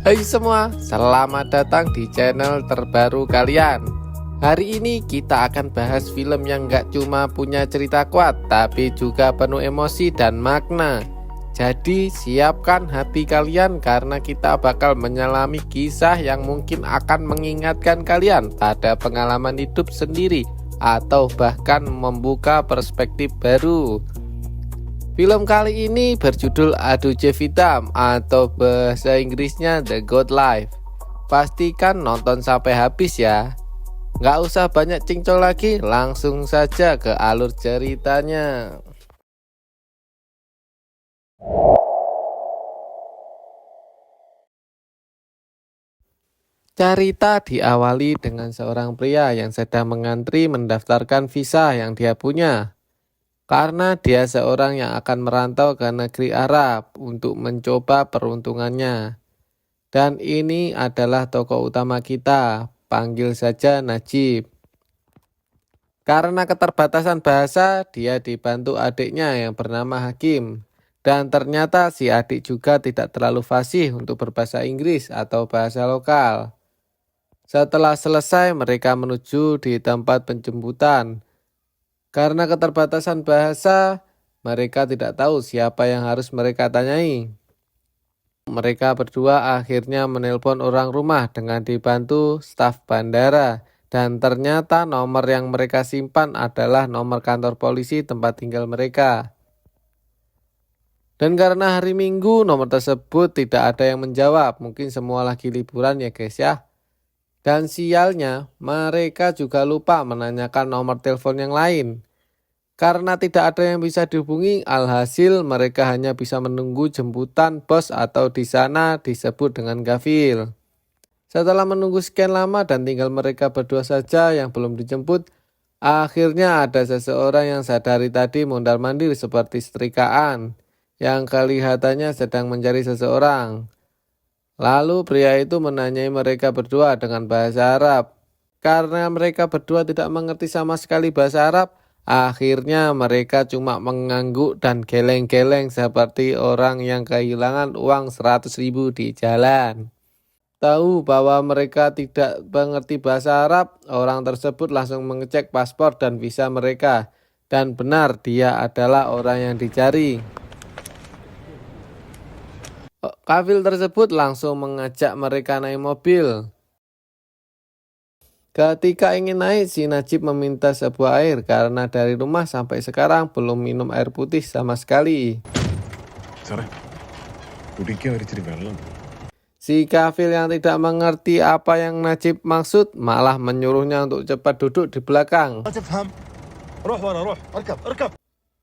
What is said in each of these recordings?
Hai semua, selamat datang di channel terbaru kalian. Hari ini kita akan bahas film yang gak cuma punya cerita kuat, tapi juga penuh emosi dan makna. Jadi siapkan hati kalian karena kita bakal menyelami kisah yang mungkin akan mengingatkan kalian pada pengalaman hidup sendiri atau bahkan membuka perspektif baru. Film kali ini berjudul Adu Vitam atau bahasa Inggrisnya The Good Life. Pastikan nonton sampai habis ya. Nggak usah banyak cincong lagi, langsung saja ke alur ceritanya. Cerita diawali dengan seorang pria yang sedang mengantri mendaftarkan visa yang dia punya. Karena dia seorang yang akan merantau ke negeri Arab untuk mencoba peruntungannya. Dan ini adalah tokoh utama kita, panggil saja Najib. Karena keterbatasan bahasa, dia dibantu adiknya yang bernama Hakim. Dan ternyata si adik juga tidak terlalu fasih untuk berbahasa Inggris atau bahasa lokal. Setelah selesai, mereka menuju di tempat penjemputan. Karena keterbatasan bahasa, mereka tidak tahu siapa yang harus mereka tanyai. Mereka berdua akhirnya menelpon orang rumah dengan dibantu staf bandara. Dan ternyata nomor yang mereka simpan adalah nomor kantor polisi tempat tinggal mereka. Dan karena hari Minggu nomor tersebut tidak ada yang menjawab. Mungkin semua lagi liburan ya guys ya. Dan sialnya mereka juga lupa menanyakan nomor telepon yang lain. Karena tidak ada yang bisa dihubungi, alhasil mereka hanya bisa menunggu jemputan bos atau di sana disebut dengan gafil. Setelah menunggu sekian lama dan tinggal mereka berdua saja yang belum dijemput, akhirnya ada seseorang yang sadari tadi mondar-mandir seperti setrikaan yang kelihatannya sedang mencari seseorang. Lalu pria itu menanyai mereka berdua dengan bahasa Arab. Karena mereka berdua tidak mengerti sama sekali bahasa Arab, akhirnya mereka cuma mengangguk dan geleng-geleng seperti orang yang kehilangan uang 100.000 di jalan. Tahu bahwa mereka tidak mengerti bahasa Arab, orang tersebut langsung mengecek paspor dan visa mereka. Dan benar dia adalah orang yang dicari. Kafil tersebut langsung mengajak mereka naik mobil. Ketika ingin naik, si Najib meminta sebuah air karena dari rumah sampai sekarang belum minum air putih sama sekali. Si kafil yang tidak mengerti apa yang Najib maksud malah menyuruhnya untuk cepat duduk di belakang.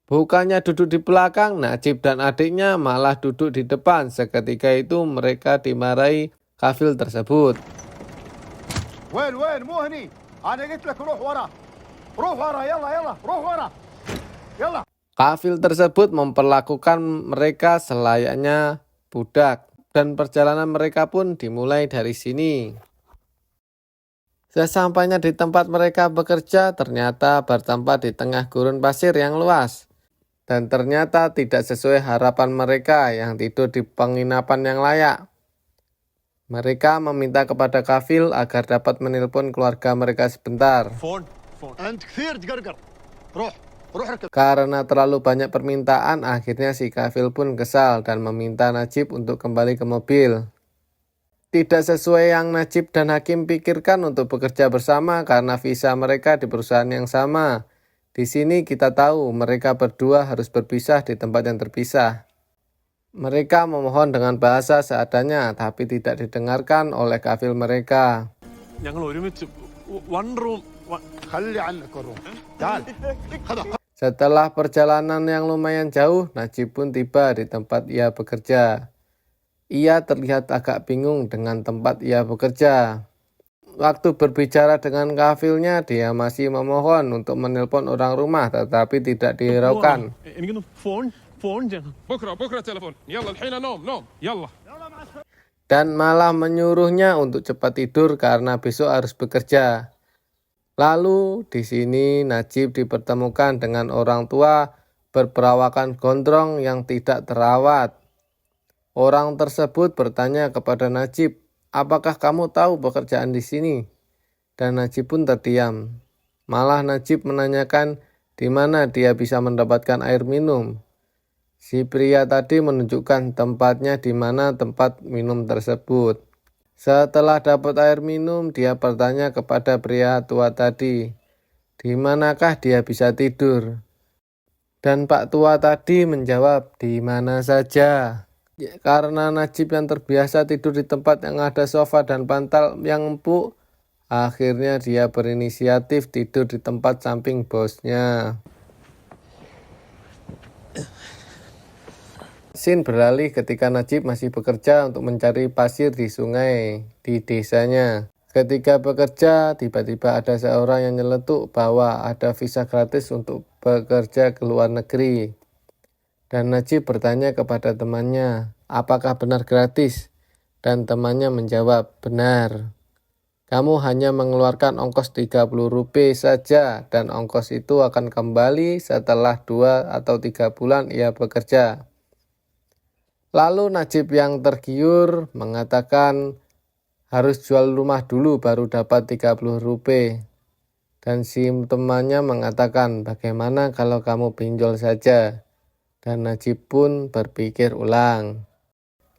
Bukannya duduk di belakang, Najib dan adiknya malah duduk di depan. Seketika itu mereka dimarahi kafil tersebut. Kafil tersebut memperlakukan mereka selayaknya budak. Dan perjalanan mereka pun dimulai dari sini. Sesampainya di tempat mereka bekerja, ternyata bertempat di tengah gurun pasir yang luas. Dan ternyata tidak sesuai harapan mereka yang tidur di penginapan yang layak. Mereka meminta kepada kafil agar dapat menelpon keluarga mereka sebentar. Karena terlalu banyak permintaan, akhirnya si kafil pun kesal dan meminta Najib untuk kembali ke mobil. Tidak sesuai yang Najib dan Hakim pikirkan untuk bekerja bersama karena visa mereka di perusahaan yang sama. Di sini kita tahu mereka berdua harus berpisah di tempat yang terpisah. Mereka memohon dengan bahasa seadanya tapi tidak didengarkan oleh kafil mereka. Setelah perjalanan yang lumayan jauh, Najib pun tiba di tempat ia bekerja. Ia terlihat agak bingung dengan tempat ia bekerja. Waktu berbicara dengan kafilnya, dia masih memohon untuk menelpon orang rumah tetapi tidak dihiraukan. Dan malah menyuruhnya untuk cepat tidur karena besok harus bekerja. Lalu di sini Najib dipertemukan dengan orang tua berperawakan gondrong yang tidak terawat. Orang tersebut bertanya kepada Najib, "Apakah kamu tahu pekerjaan di sini?" Dan Najib pun terdiam. Malah Najib menanyakan di mana dia bisa mendapatkan air minum. Si pria tadi menunjukkan tempatnya di mana tempat minum tersebut. Setelah dapat air minum, dia bertanya kepada pria tua tadi, di manakah dia bisa tidur? Dan Pak tua tadi menjawab, di mana saja. Ya, karena Najib yang terbiasa tidur di tempat yang ada sofa dan bantal yang empuk, akhirnya dia berinisiatif tidur di tempat samping bosnya. Scene beralih ketika Najib masih bekerja untuk mencari pasir di sungai di desanya. Ketika bekerja, tiba-tiba ada seorang yang nyeletuk bahwa ada visa gratis untuk bekerja ke luar negeri. Dan Najib bertanya kepada temannya, apakah benar gratis? Dan temannya menjawab, benar. Kamu hanya mengeluarkan ongkos 30 rupiah saja dan ongkos itu akan kembali setelah 2 atau 3 bulan ia bekerja. Lalu Najib yang tergiur mengatakan harus jual rumah dulu baru dapat 30 rupiah. Dan si temannya mengatakan bagaimana kalau kamu pinjol saja. Dan Najib pun berpikir ulang.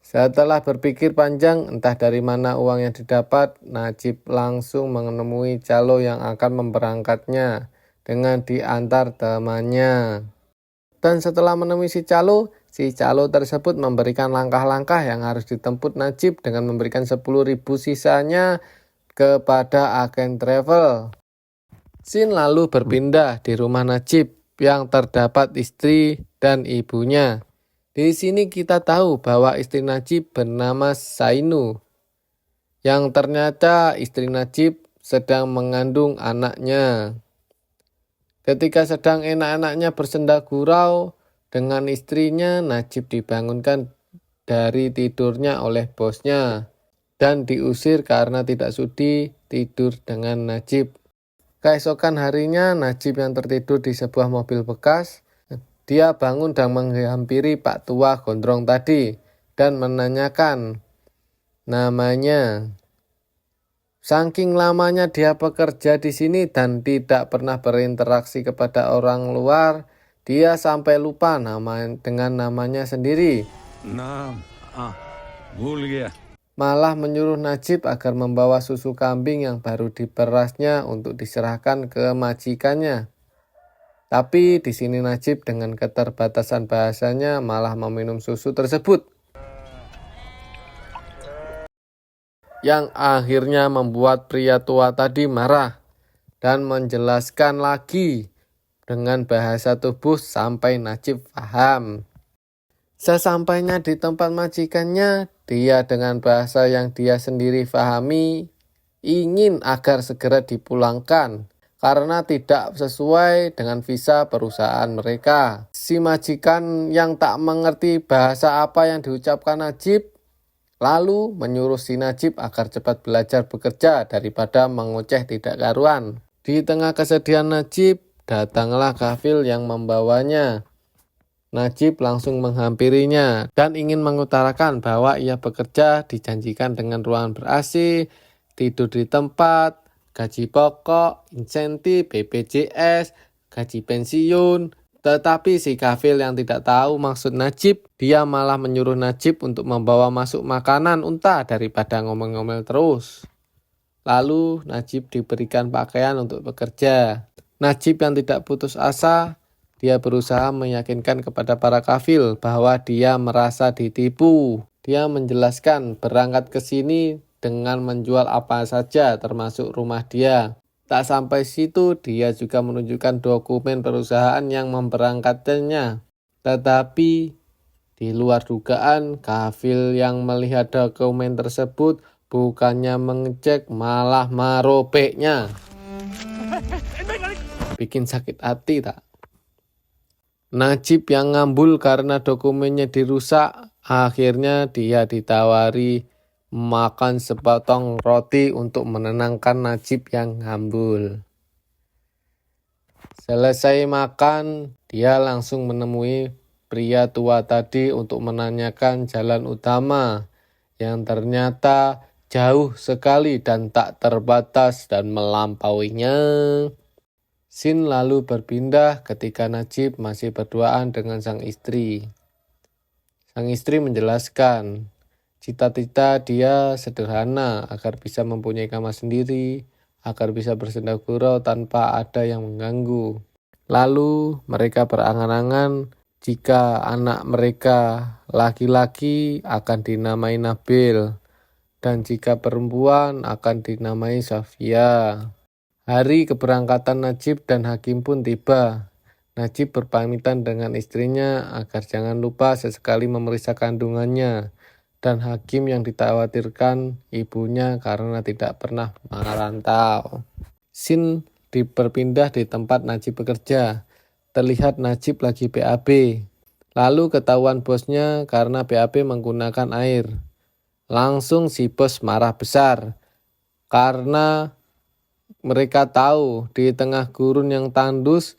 Setelah berpikir panjang entah dari mana uang yang didapat, Najib langsung menemui calo yang akan memberangkatnya dengan diantar temannya. Dan setelah menemui si calo tersebut memberikan langkah-langkah yang harus ditempuh Najib dengan memberikan 10.000 sisanya kepada agen travel. Scene lalu berpindah di rumah Najib yang terdapat istri dan ibunya. Di sini kita tahu bahwa istri Najib bernama Sainu, yang ternyata istri Najib sedang mengandung anaknya. Ketika sedang enak-enaknya bersenda gurau dengan istrinya, Najib dibangunkan dari tidurnya oleh bosnya dan diusir karena tidak sudi tidur dengan Najib. Keesokan harinya, Najib yang tertidur di sebuah mobil bekas, dia bangun dan menghampiri Pak tua gondrong tadi dan menanyakan namanya. Saking lamanya dia bekerja di sini dan tidak pernah berinteraksi kepada orang luar, dia sampai lupa dengan namanya sendiri. Malah menyuruh Najib agar membawa susu kambing yang baru diperasnya untuk diserahkan ke majikannya. Tapi di sini Najib dengan keterbatasan bahasanya malah meminum susu tersebut, yang akhirnya membuat pria tua tadi marah dan menjelaskan lagi dengan bahasa tubuh sampai Najib paham. Sesampainya di tempat majikannya, dia dengan bahasa yang dia sendiri pahami ingin agar segera dipulangkan karena tidak sesuai dengan visa perusahaan mereka. Si majikan yang tak mengerti bahasa apa yang diucapkan Najib lalu menyuruh si Najib agar cepat belajar bekerja daripada mengoceh tidak karuan. Di tengah kesedihan Najib, datanglah kafil yang membawanya. Najib langsung menghampirinya dan ingin mengutarakan bahwa ia bekerja dijanjikan dengan ruangan ber-AC, tidur di tempat, gaji pokok, insentif, BPJS, gaji pensiun. Tetapi si kafil yang tidak tahu maksud Najib, dia malah menyuruh Najib untuk membawa masuk makanan unta daripada ngomel-ngomel terus. Lalu Najib diberikan pakaian untuk bekerja. Najib yang tidak putus asa, dia berusaha meyakinkan kepada para kafil bahwa dia merasa ditipu. Dia menjelaskan berangkat ke sini dengan menjual apa saja termasuk rumah dia. Tak sampai situ, dia juga menunjukkan dokumen perusahaan yang memberangkatkannya. Tetapi di luar dugaan, kafil yang melihat dokumen tersebut bukannya mengecek malah merobeknya. Bikin sakit hati tak? Najib yang ngambul karena dokumennya dirusak, akhirnya dia ditawari makan sepotong roti untuk menenangkan Najib yang ngambul. Selesai makan, dia langsung menemui pria tua tadi untuk menanyakan jalan utama yang ternyata jauh sekali dan tak terbatas dan melampauinya. Scene lalu berpindah ketika Najib masih berduaan dengan sang istri. Sang istri menjelaskan, cita-cita dia sederhana agar bisa mempunyai kamar sendiri, agar bisa bersenda gurau tanpa ada yang mengganggu. Lalu mereka berangan-angan jika anak mereka laki-laki akan dinamai Nabil dan jika perempuan akan dinamai Safia. Hari keberangkatan Najib dan Hakim pun tiba. Najib berpamitan dengan istrinya agar jangan lupa sesekali memeriksa kandungannya, dan Hakim yang dikhawatirkan ibunya karena tidak pernah merantau. Scene berpindah di tempat Najib bekerja. Terlihat Najib lagi BAB. Lalu ketahuan bosnya karena BAB menggunakan air. Langsung si bos marah besar karena mereka tahu di tengah gurun yang tandus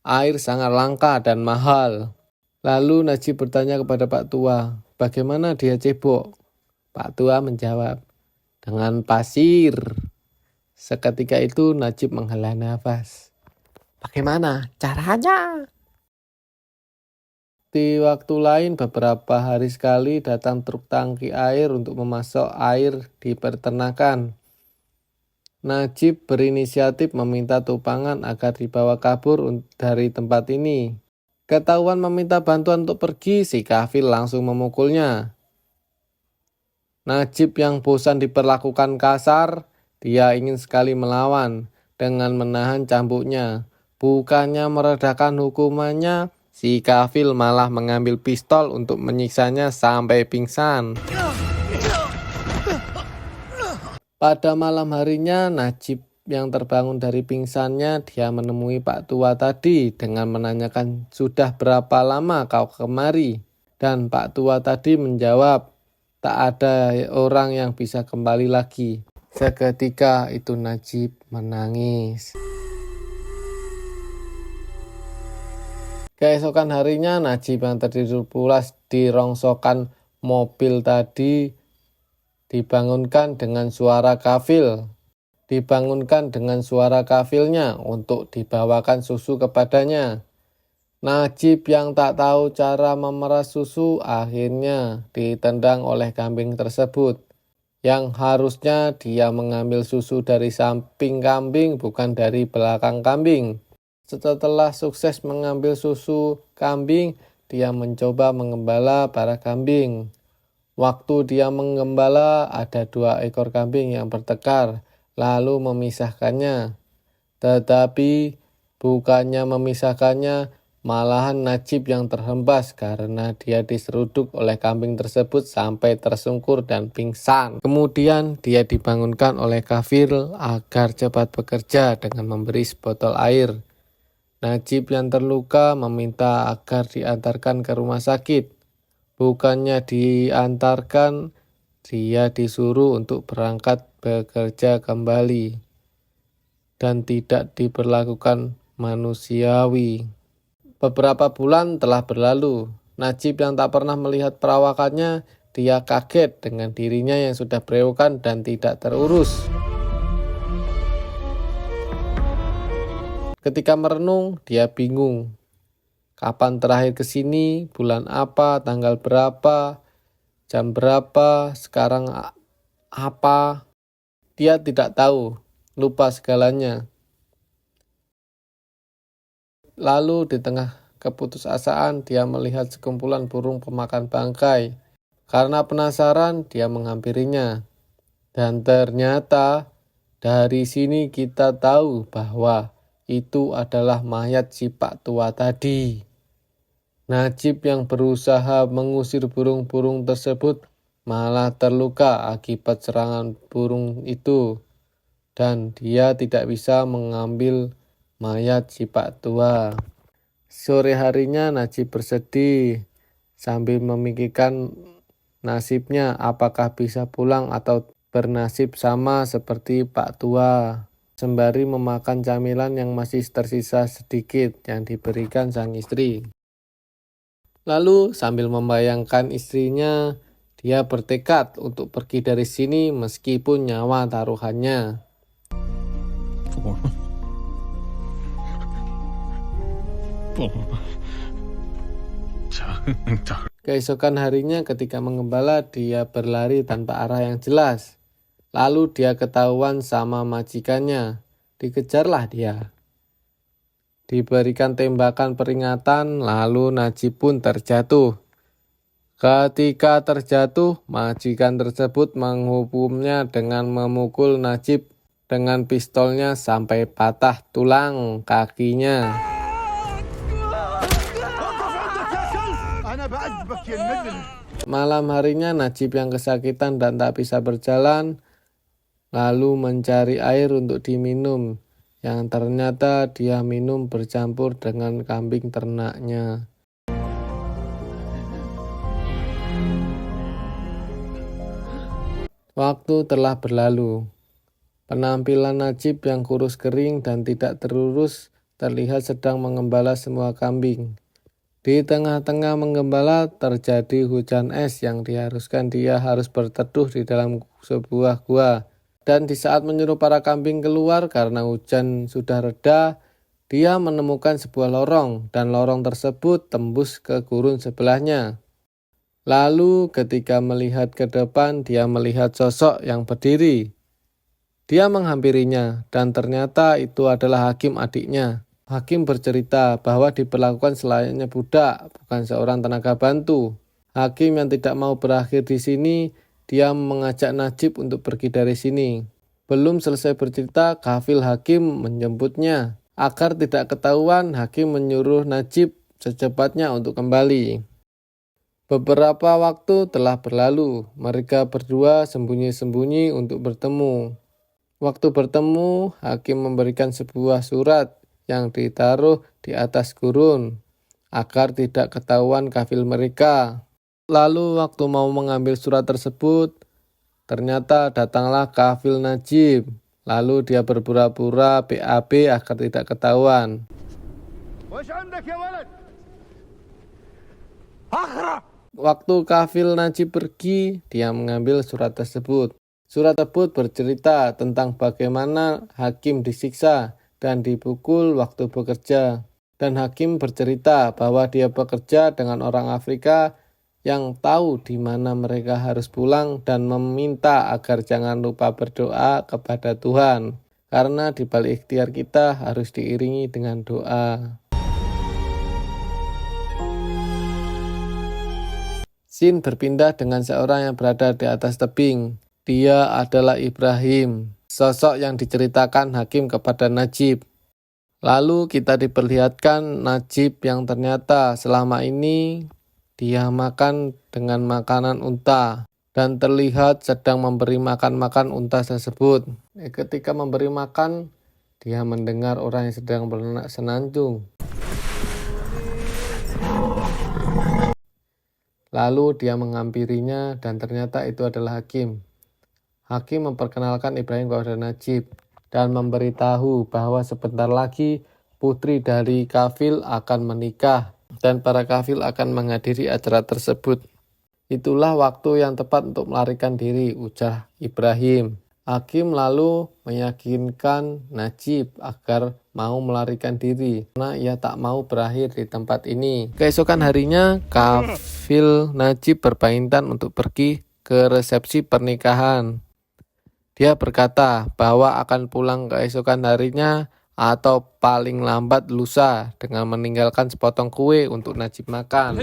air sangat langka dan mahal. Lalu Najib bertanya kepada Pak Tua, bagaimana dia cebok? Pak Tua menjawab, dengan pasir. Seketika itu Najib menghela nafas. Bagaimana caranya? Di waktu lain beberapa hari sekali datang truk tangki air untuk memasok air di peternakan. Najib berinisiatif meminta tumpangan agar dibawa kabur dari tempat ini. Ketahuan meminta bantuan untuk pergi, si kafil langsung memukulnya. Najib yang bosan diperlakukan kasar, dia ingin sekali melawan dengan menahan cambuknya. Bukannya meredakan hukumannya, si kafil malah mengambil pistol untuk menyiksanya sampai pingsan. Pada malam harinya, Najib yang terbangun dari pingsannya, dia menemui Pak Tua tadi dengan menanyakan sudah berapa lama kau kemari. Dan Pak Tua tadi menjawab, tak ada orang yang bisa kembali lagi. Seketika itu Najib menangis. Keesokan harinya, Najib yang tertidur pulas di rongsokan mobil tadi dibangunkan dengan suara kafilnya untuk dibawakan susu kepadanya. Najib yang tak tahu cara memeras susu akhirnya ditendang oleh kambing tersebut. Yang harusnya dia mengambil susu dari samping kambing bukan dari belakang kambing. Setelah sukses mengambil susu kambing, dia mencoba mengembala para kambing. Waktu dia menggembala, ada 2 ekor kambing yang bertengkar, lalu memisahkannya. Tetapi bukannya memisahkannya, malahan Najib yang terhempas karena dia diseruduk oleh kambing tersebut sampai tersungkur dan pingsan. Kemudian dia dibangunkan oleh kafir agar cepat bekerja dengan memberi sebotol air. Najib yang terluka meminta agar diantarkan ke rumah sakit. Bukannya diantarkan, dia disuruh untuk berangkat bekerja kembali dan tidak diperlakukan manusiawi. Beberapa bulan telah berlalu. Najib yang tak pernah melihat perawakannya, dia kaget dengan dirinya yang sudah berewokan dan tidak terurus. Ketika merenung, dia bingung. Kapan terakhir ke sini, bulan apa, tanggal berapa, jam berapa, sekarang apa. Dia tidak tahu, lupa segalanya. Lalu di tengah keputusasaan, dia melihat sekumpulan burung pemakan bangkai. Karena penasaran, dia menghampirinya. Dan ternyata dari sini kita tahu bahwa itu adalah mayat si Pak Tua tadi. Najib yang berusaha mengusir burung-burung tersebut malah terluka akibat serangan burung itu. Dan dia tidak bisa mengambil mayat si Pak Tua. Sore harinya Najib bersedih sambil memikirkan nasibnya apakah bisa pulang atau bernasib sama seperti Pak Tua. Sembari memakan camilan yang masih tersisa sedikit yang diberikan sang istri. Lalu sambil membayangkan istrinya, dia bertekad untuk pergi dari sini meskipun nyawa taruhannya. Keesokan harinya ketika mengembala, dia berlari tanpa arah yang jelas. Lalu dia ketahuan sama majikannya. Dikejarlah dia. Diberikan tembakan peringatan, lalu Najib pun terjatuh. Ketika terjatuh, majikan tersebut menghukumnya dengan memukul Najib dengan pistolnya sampai patah tulang kakinya. Malam harinya Najib yang kesakitan dan tak bisa berjalan, lalu mencari air untuk diminum, yang ternyata dia minum bercampur dengan kambing ternaknya. Waktu telah berlalu. Penampilan Najib yang kurus kering dan tidak terurus terlihat sedang mengembala semua kambing. Di tengah-tengah mengembala terjadi hujan es yang diharuskan dia harus berteduh di dalam sebuah gua. Dan di saat menyuruh para kambing keluar karena hujan sudah reda, dia menemukan sebuah lorong dan lorong tersebut tembus ke gurun sebelahnya. Lalu ketika melihat ke depan, dia melihat sosok yang berdiri. Dia menghampirinya dan ternyata itu adalah Hakim adiknya. Hakim bercerita bahwa diperlakukan selayaknya budak, bukan seorang tenaga bantu. Hakim yang tidak mau berakhir di sini, dia mengajak Najib untuk pergi dari sini. Belum selesai bercerita, kafil Hakim menjemputnya. Agar tidak ketahuan, Hakim menyuruh Najib secepatnya untuk kembali. Beberapa waktu telah berlalu, mereka berdua sembunyi-sembunyi untuk bertemu. Waktu bertemu, Hakim memberikan sebuah surat yang ditaruh di atas gurun, agar tidak ketahuan kafil mereka. Lalu waktu mau mengambil surat tersebut, ternyata datanglah kafil Najib. Lalu dia berpura-pura BAB agar tidak ketahuan. Waktu kafil Najib pergi, dia mengambil surat tersebut. Surat tersebut bercerita tentang bagaimana Hakim disiksa dan dipukul waktu bekerja. Dan Hakim bercerita bahwa dia bekerja dengan orang Afrika yang tahu di mana mereka harus pulang dan meminta agar jangan lupa berdoa kepada Tuhan. Karena di balik ikhtiar kita harus diiringi dengan doa. Scene berpindah dengan seorang yang berada di atas tebing. Dia adalah Ibrahim, sosok yang diceritakan Hakim kepada Najib. Lalu kita diperlihatkan Najib yang ternyata selama ini dia makan dengan makanan unta dan terlihat sedang memberi makan unta tersebut. Ketika memberi makan, dia mendengar orang yang sedang berenak senandung. Lalu dia menghampirinya dan ternyata itu adalah Hakim. Hakim memperkenalkan Ibrahim kepada Najib dan memberitahu bahwa sebentar lagi putri dari kafil akan menikah dan para kafil akan menghadiri acara tersebut. Itulah waktu yang tepat untuk melarikan diri, ujar Ibrahim. Hakim lalu meyakinkan Najib agar mau melarikan diri karena ia tak mau berakhir di tempat ini. Keesokan harinya, kafil Najib berpamitan untuk pergi ke resepsi pernikahan. Dia berkata bahwa akan pulang keesokan harinya atau paling lambat lusa dengan meninggalkan sepotong kue untuk Najib makan.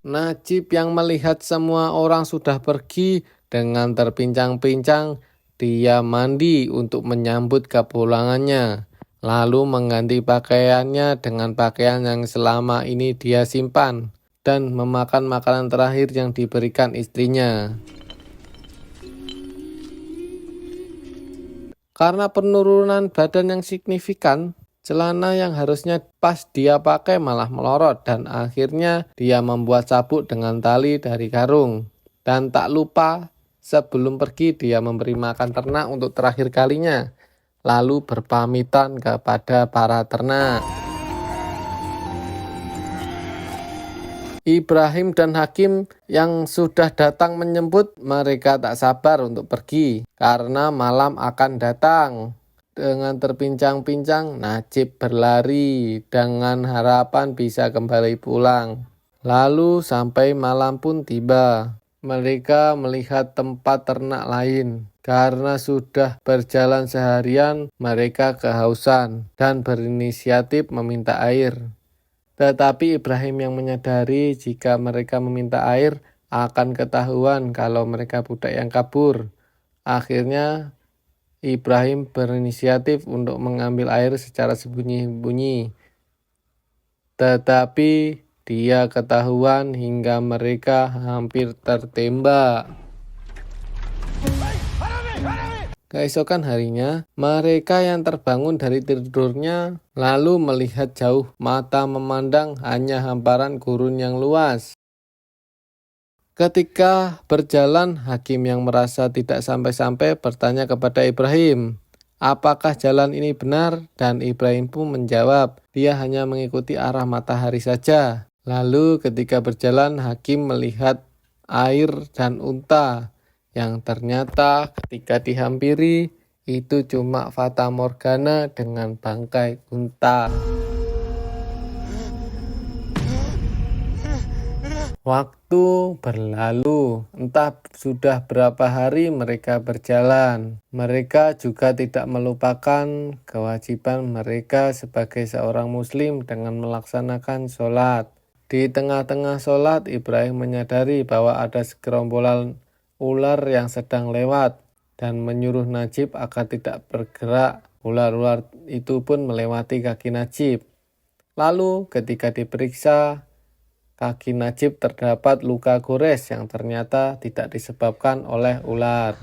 Najib yang melihat semua orang sudah pergi dengan terpincang-pincang, dia mandi untuk menyambut kepulangannya. Lalu mengganti pakaiannya dengan pakaian yang selama ini dia simpan dan memakan makanan terakhir yang diberikan istrinya. Karena penurunan badan yang signifikan, celana yang harusnya pas dia pakai malah melorot dan akhirnya dia membuat sabuk dengan tali dari karung. Dan tak lupa sebelum pergi dia memberi makan ternak untuk terakhir kalinya. lalu berpamitan kepada para ternak. Ibrahim dan Hakim yang sudah datang menyebut, mereka tak sabar untuk pergi karena malam akan datang. Dengan terpincang-pincang, Najib berlari dengan harapan bisa kembali pulang. Lalu sampai malam pun tiba. Mereka melihat tempat ternak lain. Karena sudah berjalan seharian, mereka kehausan dan berinisiatif meminta air. Tetapi Ibrahim yang menyadari jika mereka meminta air akan ketahuan kalau mereka budak yang kabur. Akhirnya Ibrahim berinisiatif untuk mengambil air secara sembunyi-sembunyi. Tetapi dia ketahuan hingga mereka hampir tertembak. Keesokan harinya, mereka yang terbangun dari tidurnya lalu melihat jauh, mata memandang hanya hamparan gurun yang luas. Ketika berjalan, Hakim yang merasa tidak sampai-sampai bertanya kepada Ibrahim, apakah jalan ini benar? Dan Ibrahim pun menjawab, dia hanya mengikuti arah matahari saja. Lalu ketika berjalan, Hakim melihat air dan unta yang ternyata ketika dihampiri itu cuma fata morgana dengan bangkai unta. Waktu berlalu, entah sudah berapa hari mereka berjalan. Mereka juga tidak melupakan kewajiban mereka sebagai seorang muslim dengan melaksanakan sholat. Di tengah-tengah sholat, Ibrahim menyadari bahwa ada segerombolan ular yang sedang lewat dan menyuruh Najib agar tidak bergerak. Ular-ular itu pun melewati kaki Najib. Lalu ketika diperiksa, kaki Najib terdapat luka gores yang ternyata tidak disebabkan oleh ular.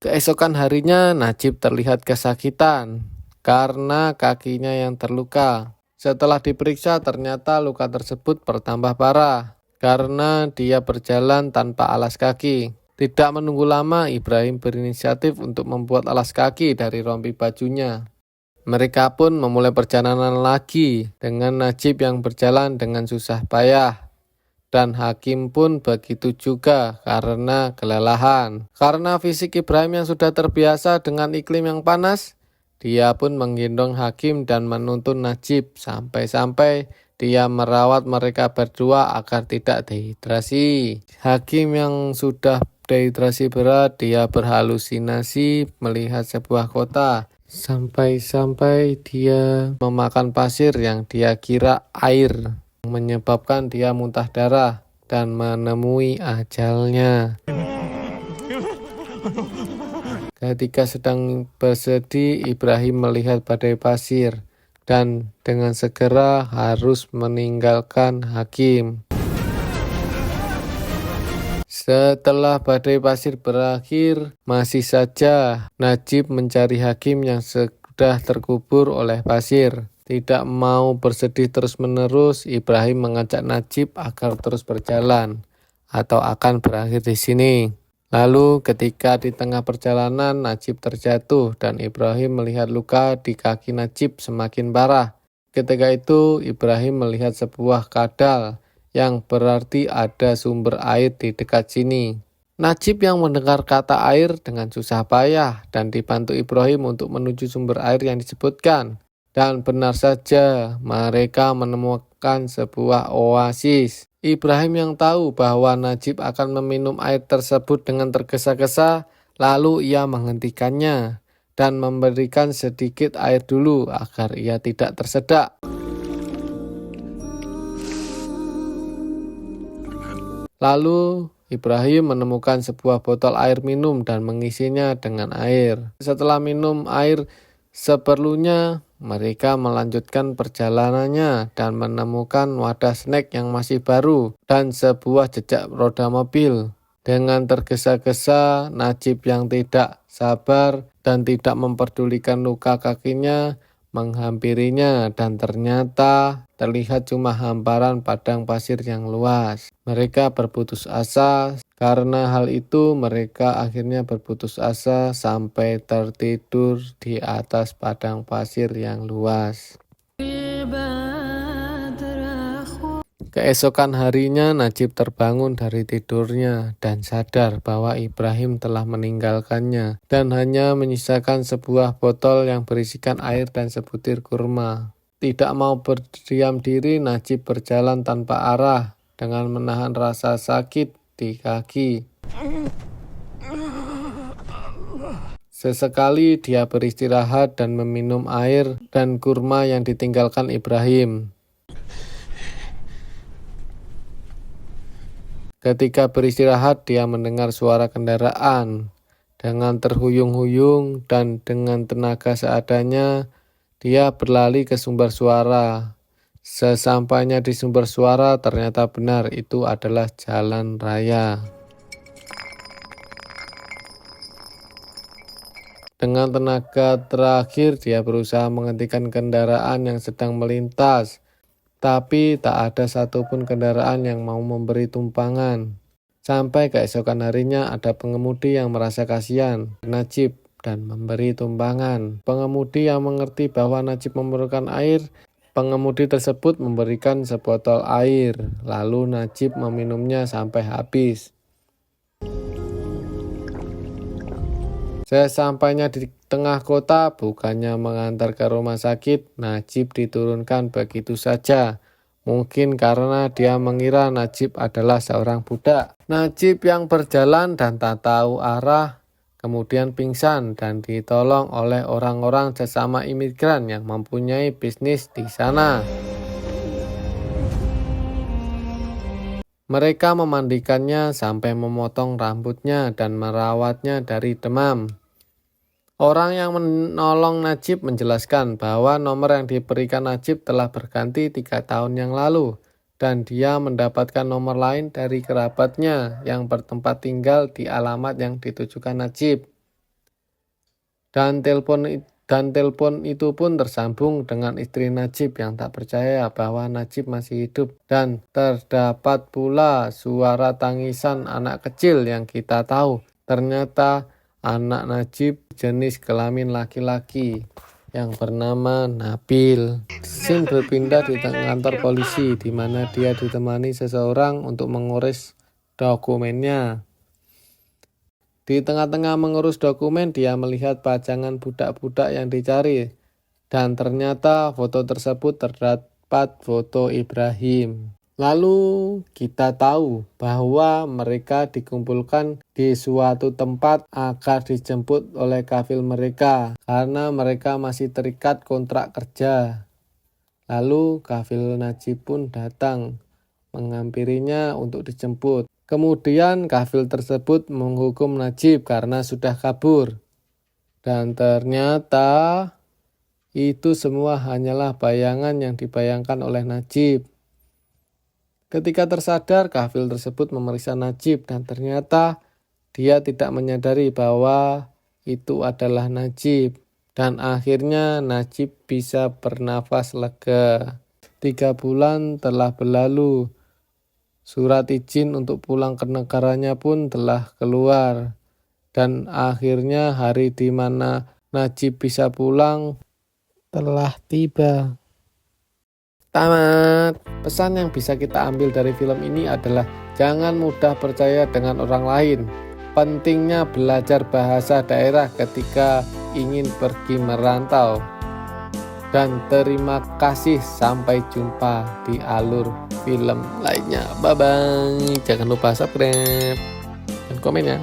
Keesokan harinya Najib terlihat kesakitan karena kakinya yang terluka. Setelah diperiksa ternyata luka tersebut bertambah parah karena dia berjalan tanpa alas kaki. Tidak menunggu lama, Ibrahim berinisiatif untuk membuat alas kaki dari rompi bajunya. Mereka pun memulai perjalanan lagi dengan Najib yang berjalan dengan susah payah. Dan Hakim pun begitu juga karena kelelahan. Karena fisik Ibrahim yang sudah terbiasa dengan iklim yang panas, dia pun menggendong Hakim dan menuntun Najib sampai-sampai dia merawat mereka berdua agar tidak dehidrasi. Hakim yang sudah dehidrasi berat, dia berhalusinasi melihat sebuah kota. Sampai-sampai dia memakan pasir yang dia kira air, menyebabkan dia muntah darah dan menemui ajalnya. Ketika sedang bersedih, Ibrahim melihat badai pasir dan dengan segera harus meninggalkan Hakim. Setelah badai pasir berakhir, masih saja Najib mencari Hakim yang sudah terkubur oleh pasir. Tidak mau bersedih terus-menerus, Ibrahim mengajak Najib agar terus berjalan atau akan berakhir di sini. Lalu ketika di tengah perjalanan Najib terjatuh dan Ibrahim melihat luka di kaki Najib semakin parah. Ketika itu Ibrahim melihat sebuah kadal yang berarti ada sumber air di dekat sini. Najib yang mendengar kata air dengan susah payah dan dibantu Ibrahim untuk menuju sumber air yang disebutkan. Dan benar saja mereka menemukan sebuah oasis. Ibrahim yang tahu bahwa Najib akan meminum air tersebut dengan tergesa-gesa, lalu ia menghentikannya dan memberikan sedikit air dulu agar ia tidak tersedak. Lalu Ibrahim menemukan sebuah botol air minum dan mengisinya dengan air. Setelah minum air seperlunya, mereka melanjutkan perjalanannya dan menemukan wadah snack yang masih baru dan sebuah jejak roda mobil. Dengan tergesa-gesa, Najib yang tidak sabar dan tidak memperdulikan luka kakinya menghampirinya dan ternyata terlihat cuma hamparan padang pasir yang luas. Mereka berputus asa Karena hal itu mereka akhirnya berputus asa sampai tertidur di atas padang pasir yang luas. Keesokan harinya Najib terbangun dari tidurnya dan sadar bahwa Ibrahim telah meninggalkannya dan hanya menyisakan sebuah botol yang berisikan air dan sebutir kurma. Tidak mau berdiam diri, Najib berjalan tanpa arah dengan menahan rasa sakit di kaki. Sesekali dia beristirahat dan meminum air dan kurma yang ditinggalkan Ibrahim. Ketika beristirahat, dia mendengar suara kendaraan. Dengan terhuyung-huyung dan dengan tenaga seadanya, dia berlari ke sumber suara. Sesampainya di sumber suara, ternyata benar itu adalah jalan raya. Dengan tenaga terakhir, dia berusaha menghentikan kendaraan yang sedang melintas. Tapi tak ada satupun kendaraan yang mau memberi tumpangan. Sampai keesokan harinya ada pengemudi yang merasa kasihan Najib dan memberi tumpangan. Pengemudi yang mengerti bahwa Najib memerlukan air, pengemudi tersebut memberikan sebotol air. Lalu Najib meminumnya sampai habis. Sesampainya di tengah kota, bukannya mengantar ke rumah sakit, Najib diturunkan begitu saja. Mungkin karena dia mengira Najib adalah seorang budak. Najib yang berjalan dan tak tahu arah, kemudian pingsan dan ditolong oleh orang-orang sesama imigran yang mempunyai bisnis di sana. Mereka memandikannya sampai memotong rambutnya dan merawatnya dari demam. Orang yang menolong Najib menjelaskan bahwa nomor yang diberikan Najib telah berganti 3 tahun yang lalu dan dia mendapatkan nomor lain dari kerabatnya yang bertempat tinggal di alamat yang ditujukan Najib. Dan telepon itu pun tersambung dengan istri Najib yang tak percaya bahwa Najib masih hidup. Dan terdapat pula suara tangisan anak kecil yang kita tahu. Ternyata anak Najib jenis kelamin laki-laki yang bernama Nabil. Scene berpindah di kantor polisi di mana dia ditemani seseorang untuk mengurus dokumennya. Di tengah-tengah mengurus dokumen, dia melihat pajangan budak-budak yang dicari. Dan ternyata foto tersebut terdapat foto Ibrahim. Lalu kita tahu bahwa mereka dikumpulkan di suatu tempat agar dijemput oleh kafil mereka. Karena mereka masih terikat kontrak kerja. Lalu kafil Najib pun datang menghampirinya untuk dijemput. Kemudian kafil tersebut menghukum Najib karena sudah kabur. Dan ternyata itu semua hanyalah bayangan yang dibayangkan oleh Najib. Ketika tersadar, kafil tersebut memeriksa Najib dan ternyata dia tidak menyadari bahwa itu adalah Najib. Dan akhirnya Najib bisa bernafas lega. 3 bulan telah berlalu. Surat izin untuk pulang ke negaranya pun telah keluar. Dan akhirnya hari di mana Najib bisa pulang telah tiba. Tamat. Pesan yang bisa kita ambil dari film ini adalah jangan mudah percaya dengan orang lain. Pentingnya belajar bahasa daerah ketika ingin pergi merantau. Dan terima kasih, sampai jumpa di alur film lainnya. Bye-bye. Jangan lupa subscribe dan komen ya.